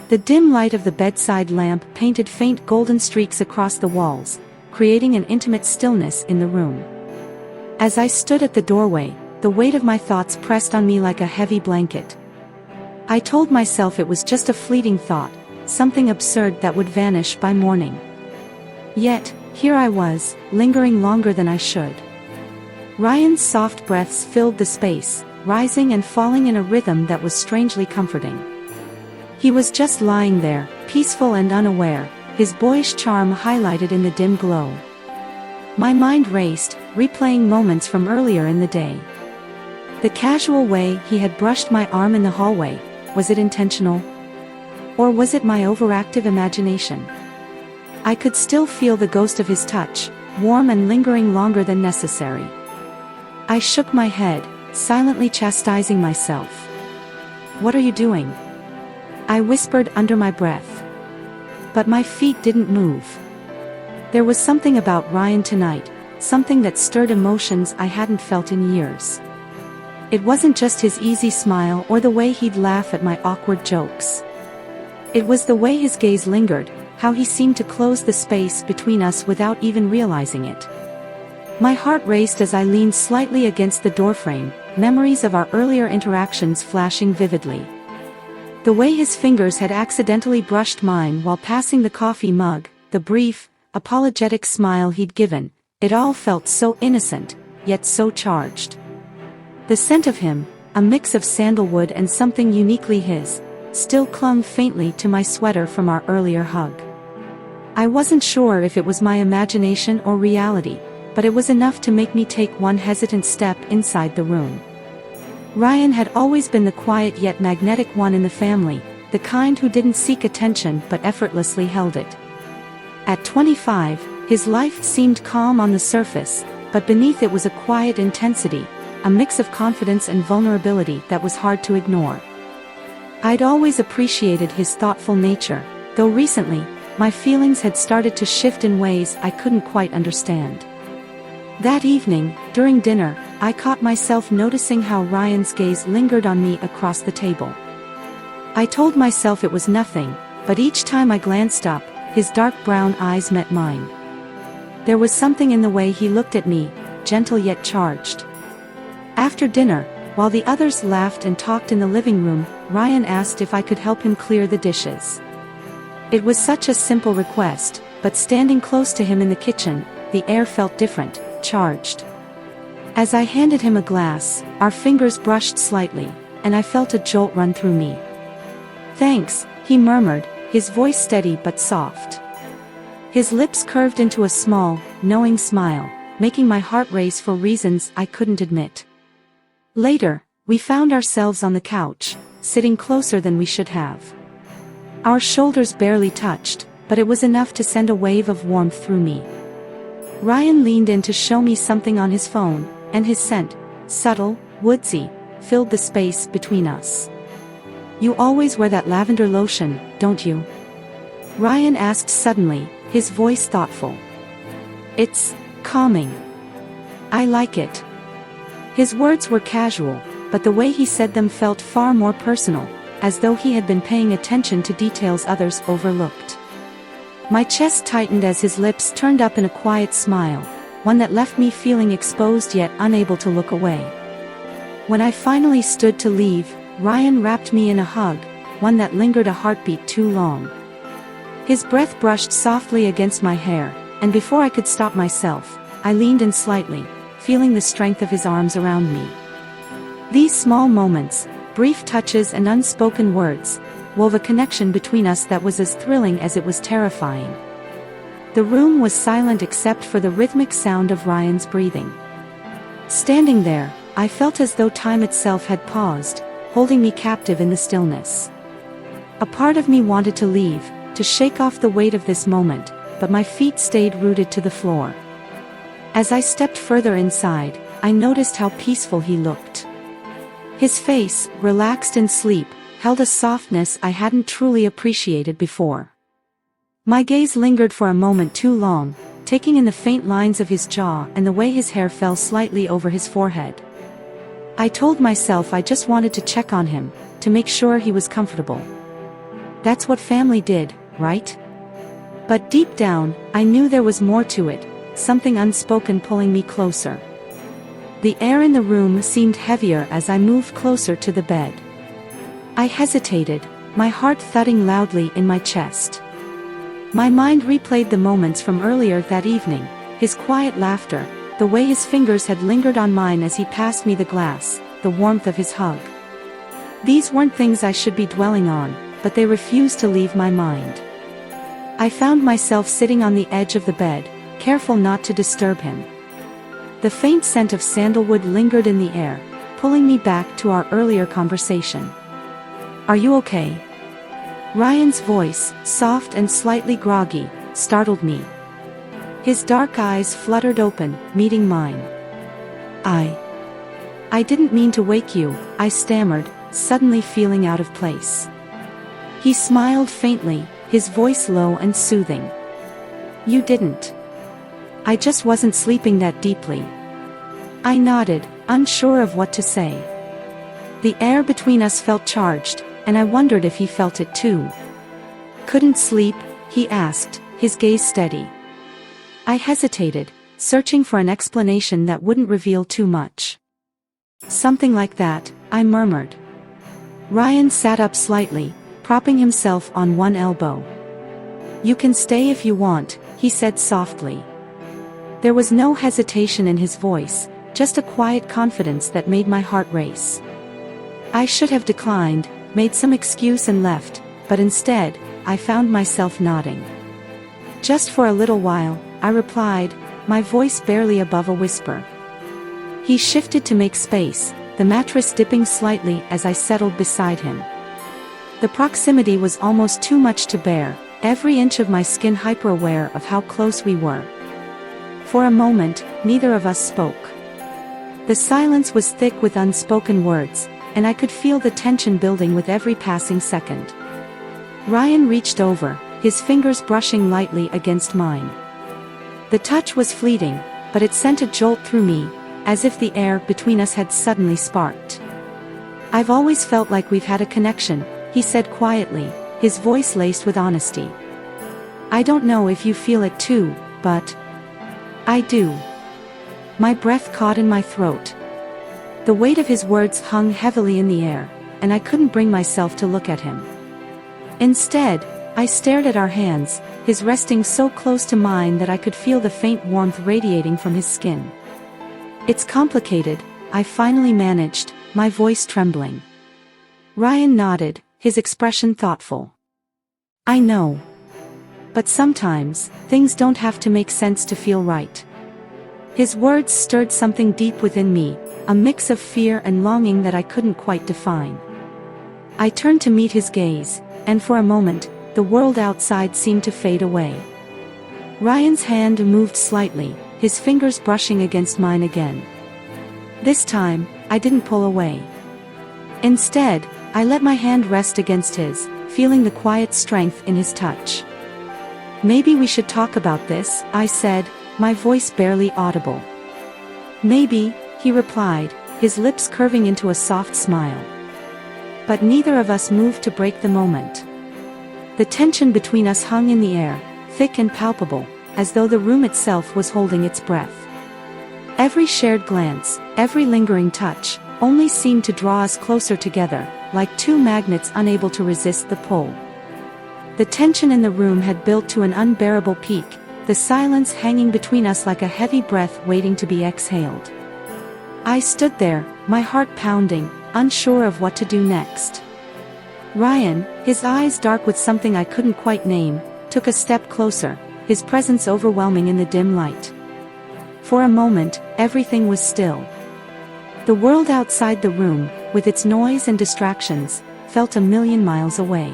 The dim light of the bedside lamp painted faint golden streaks across the walls, creating an intimate stillness in the room. As I stood at the doorway, the weight of my thoughts pressed on me like a heavy blanket. I told myself it was just a fleeting thought, something absurd that would vanish by morning. Yet, here I was, lingering longer than I should. Ryan's soft breaths filled the space, rising and falling in a rhythm that was strangely comforting. He was just lying there, peaceful and unaware, his boyish charm highlighted in the dim glow. My mind raced, replaying moments from earlier in the day. The casual way he had brushed my arm in the hallway, was it intentional? Or was it my overactive imagination? I could still feel the ghost of his touch, warm and lingering longer than necessary. I shook my head, silently chastising myself. "What are you doing?" I whispered under my breath. But my feet didn't move. There was something about Ryan tonight, something that stirred emotions I hadn't felt in years. It wasn't just his easy smile or the way he'd laugh at my awkward jokes. It was the way his gaze lingered, how he seemed to close the space between us without even realizing it. My heart raced as I leaned slightly against the doorframe, memories of our earlier interactions flashing vividly. The way his fingers had accidentally brushed mine while passing the coffee mug, the brief, apologetic smile he'd given, it all felt so innocent, yet so charged. The scent of him, a mix of sandalwood and something uniquely his, still clung faintly to my sweater from our earlier hug. I wasn't sure if it was my imagination or reality, but it was enough to make me take one hesitant step inside the room. Ryan had always been the quiet yet magnetic one in the family, the kind who didn't seek attention but effortlessly held it. At 25, his life seemed calm on the surface, but beneath it was a quiet intensity, a mix of confidence and vulnerability that was hard to ignore. I'd always appreciated his thoughtful nature, though recently, my feelings had started to shift in ways I couldn't quite understand. That evening, during dinner, I caught myself noticing how Ryan's gaze lingered on me across the table. I told myself it was nothing, but each time I glanced up, his dark brown eyes met mine. There was something in the way he looked at me, gentle yet charged. After dinner, while the others laughed and talked in the living room, Ryan asked if I could help him clear the dishes. It was such a simple request, but standing close to him in the kitchen, the air felt different, charged. As I handed him a glass, our fingers brushed slightly, and I felt a jolt run through me. "Thanks," he murmured, his voice steady but soft. His lips curved into a small, knowing smile, making my heart race for reasons I couldn't admit. Later, we found ourselves on the couch, sitting closer than we should have. Our shoulders barely touched, but it was enough to send a wave of warmth through me. Ryan leaned in to show me something on his phone, and his scent, subtle, woodsy, filled the space between us. "You always wear that lavender lotion, don't you?" Ryan asked suddenly, his voice thoughtful. "It's calming. I like it." His words were casual, but the way he said them felt far more personal, as though he had been paying attention to details others overlooked. My chest tightened as his lips turned up in a quiet smile, one that left me feeling exposed yet unable to look away. When I finally stood to leave, Ryan wrapped me in a hug, one that lingered a heartbeat too long. His breath brushed softly against my hair, and before I could stop myself, I leaned in slightly, feeling the strength of his arms around me. These small moments, brief touches and unspoken words, wove a connection between us that was as thrilling as it was terrifying. The room was silent except for the rhythmic sound of Ryan's breathing. Standing there, I felt as though time itself had paused, holding me captive in the stillness. A part of me wanted to leave, to shake off the weight of this moment, but my feet stayed rooted to the floor. As I stepped further inside, I noticed how peaceful he looked. His face, relaxed in sleep, held a softness I hadn't truly appreciated before. My gaze lingered for a moment too long, taking in the faint lines of his jaw and the way his hair fell slightly over his forehead. I told myself I just wanted to check on him, to make sure he was comfortable. That's what family did, right? But deep down, I knew there was more to it, something unspoken pulling me closer. The air in the room seemed heavier as I moved closer to the bed. I hesitated, my heart thudding loudly in my chest. My mind replayed the moments from earlier that evening, his quiet laughter, the way his fingers had lingered on mine as he passed me the glass, the warmth of his hug. These weren't things I should be dwelling on, but they refused to leave my mind. I found myself sitting on the edge of the bed, careful not to disturb him. The faint scent of sandalwood lingered in the air, pulling me back to our earlier conversation. "Are you okay?" Ryan's voice, soft and slightly groggy, startled me. His dark eyes fluttered open, meeting mine. I didn't mean to wake you," I stammered, suddenly feeling out of place. He smiled faintly, his voice low and soothing. "You didn't. I just wasn't sleeping that deeply." I nodded, unsure of what to say. The air between us felt charged, and I wondered if he felt it too. "Couldn't sleep?" he asked, his gaze steady. I hesitated, searching for an explanation that wouldn't reveal too much. "Something like that," I murmured. Ryan sat up slightly, propping himself on one elbow. "You can stay if you want," he said softly. There was no hesitation in his voice, just a quiet confidence that made my heart race. I should have declined, made some excuse and left, but instead, I found myself nodding. "Just for a little while," I replied, my voice barely above a whisper. He shifted to make space, the mattress dipping slightly as I settled beside him. The proximity was almost too much to bear, every inch of my skin hyper-aware of how close we were. For a moment, neither of us spoke. The silence was thick with unspoken words, and I could feel the tension building with every passing second. Ryan reached over, his fingers brushing lightly against mine. The touch was fleeting, but it sent a jolt through me, as if the air between us had suddenly sparked. "I've always felt like we've had a connection," he said quietly, his voice laced with honesty. "I don't know if you feel it too, but I do." My breath caught in my throat. The weight of his words hung heavily in the air, and I couldn't bring myself to look at him. Instead, I stared at our hands, his resting so close to mine that I could feel the faint warmth radiating from his skin. "It's complicated," I finally managed, my voice trembling. Ryan nodded, his expression thoughtful. "I know. But sometimes, things don't have to make sense to feel right." His words stirred something deep within me, a mix of fear and longing that I couldn't quite define. I turned to meet his gaze, and for a moment, the world outside seemed to fade away. Ryan's hand moved slightly, his fingers brushing against mine again. This time, I didn't pull away. Instead, I let my hand rest against his, feeling the quiet strength in his touch. "Maybe we should talk about this," I said, my voice barely audible. "Maybe," he replied, his lips curving into a soft smile. But neither of us moved to break the moment. The tension between us hung in the air, thick and palpable, as though the room itself was holding its breath. Every shared glance, every lingering touch, only seemed to draw us closer together, like two magnets unable to resist the pull. The tension in the room had built to an unbearable peak, the silence hanging between us like a heavy breath waiting to be exhaled. I stood there, my heart pounding, unsure of what to do next. Ryan, his eyes dark with something I couldn't quite name, took a step closer, his presence overwhelming in the dim light. For a moment, everything was still. The world outside the room, with its noise and distractions, felt a million miles away.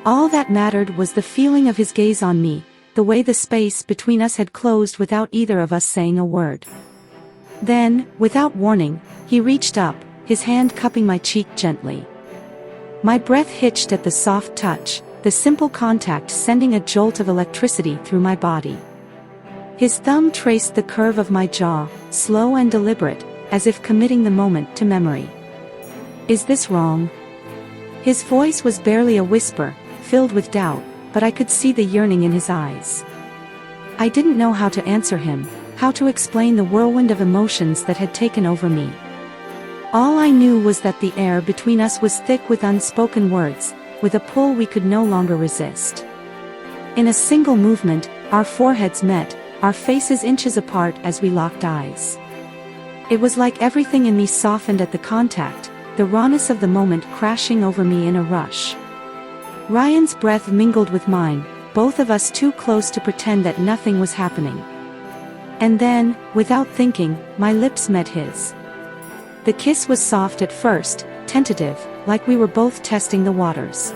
All that mattered was the feeling of his gaze on me, the way the space between us had closed without either of us saying a word. Then, without warning, he reached up, his hand cupping my cheek gently. My breath hitched at the soft touch, the simple contact sending a jolt of electricity through my body. His thumb traced the curve of my jaw, slow and deliberate, as if committing the moment to memory. "Is this wrong?" His voice was barely a whisper, filled with doubt, but I could see the yearning in his eyes. I didn't know how to answer him, how to explain the whirlwind of emotions that had taken over me. All I knew was that the air between us was thick with unspoken words, with a pull we could no longer resist. In a single movement, our foreheads met, our faces inches apart as we locked eyes. It was like everything in me softened at the contact, the rawness of the moment crashing over me in a rush. Ryan's breath mingled with mine, both of us too close to pretend that nothing was happening. And then, without thinking, my lips met his. The kiss was soft at first, tentative, like we were both testing the waters.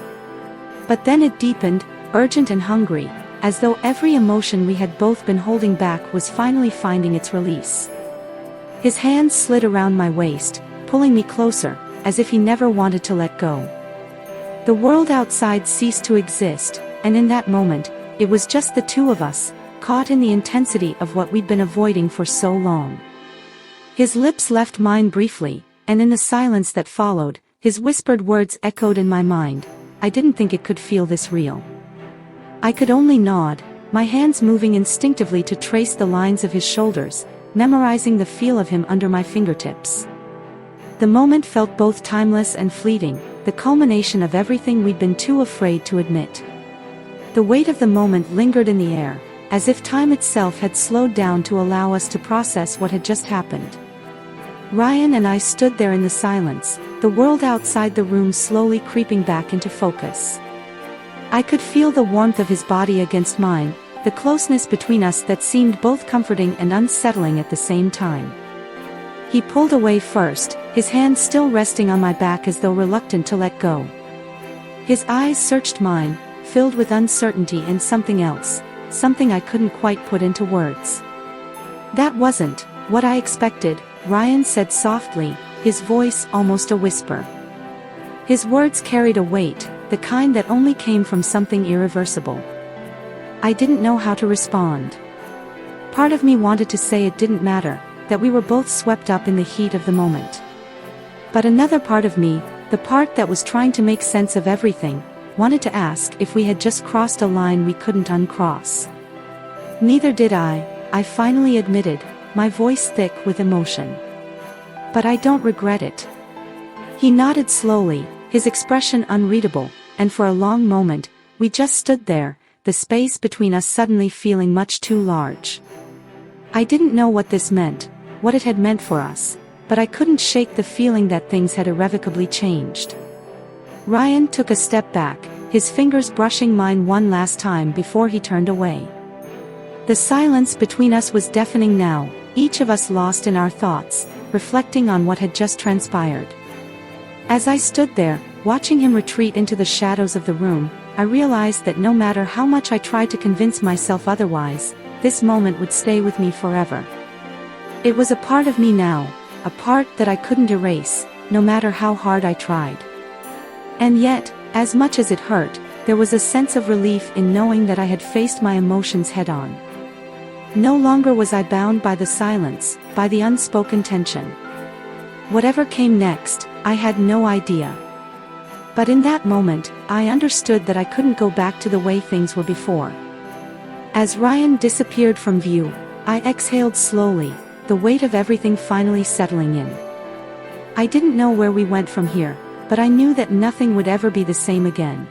But then it deepened, urgent and hungry, as though every emotion we had both been holding back was finally finding its release. His hands slid around my waist, pulling me closer, as if he never wanted to let go. The world outside ceased to exist, and in that moment, it was just the two of us, caught in the intensity of what we'd been avoiding for so long. His lips left mine briefly, and in the silence that followed, his whispered words echoed in my mind. I didn't think it could feel this real. I could only nod, my hands moving instinctively to trace the lines of his shoulders, memorizing the feel of him under my fingertips. The moment felt both timeless and fleeting, the culmination of everything we'd been too afraid to admit. The weight of the moment lingered in the air, as if time itself had slowed down to allow us to process what had just happened. Ryan and I stood there in the silence, the world outside the room slowly creeping back into focus. I could feel the warmth of his body against mine, the closeness between us that seemed both comforting and unsettling at the same time. He pulled away first, his hands still resting on my back as though reluctant to let go. His eyes searched mine, filled with uncertainty and something else, something I couldn't quite put into words. "That wasn't what I expected," Ryan said softly, his voice almost a whisper. His words carried a weight, the kind that only came from something irreversible. I didn't know how to respond. Part of me wanted to say it didn't matter, that we were both swept up in the heat of the moment. But another part of me, the part that was trying to make sense of everything, wanted to ask if we had just crossed a line we couldn't uncross. "Neither did I finally admitted, my voice thick with emotion. "But I don't regret it." He nodded slowly, his expression unreadable, and for a long moment, we just stood there, the space between us suddenly feeling much too large. I didn't know what this meant, what it had meant for us, but I couldn't shake the feeling that things had irrevocably changed. Ryan took a step back, his fingers brushing mine one last time before he turned away. The silence between us was deafening now, each of us lost in our thoughts, reflecting on what had just transpired. As I stood there, watching him retreat into the shadows of the room, I realized that no matter how much I tried to convince myself otherwise, this moment would stay with me forever. It was a part of me now, a part that I couldn't erase, no matter how hard I tried. And yet, as much as it hurt, there was a sense of relief in knowing that I had faced my emotions head-on. No longer was I bound by the silence, by the unspoken tension. Whatever came next, I had no idea. But in that moment, I understood that I couldn't go back to the way things were before. As Ryan disappeared from view, I exhaled slowly, the weight of everything finally settling in. I didn't know where we went from here, but I knew that nothing would ever be the same again.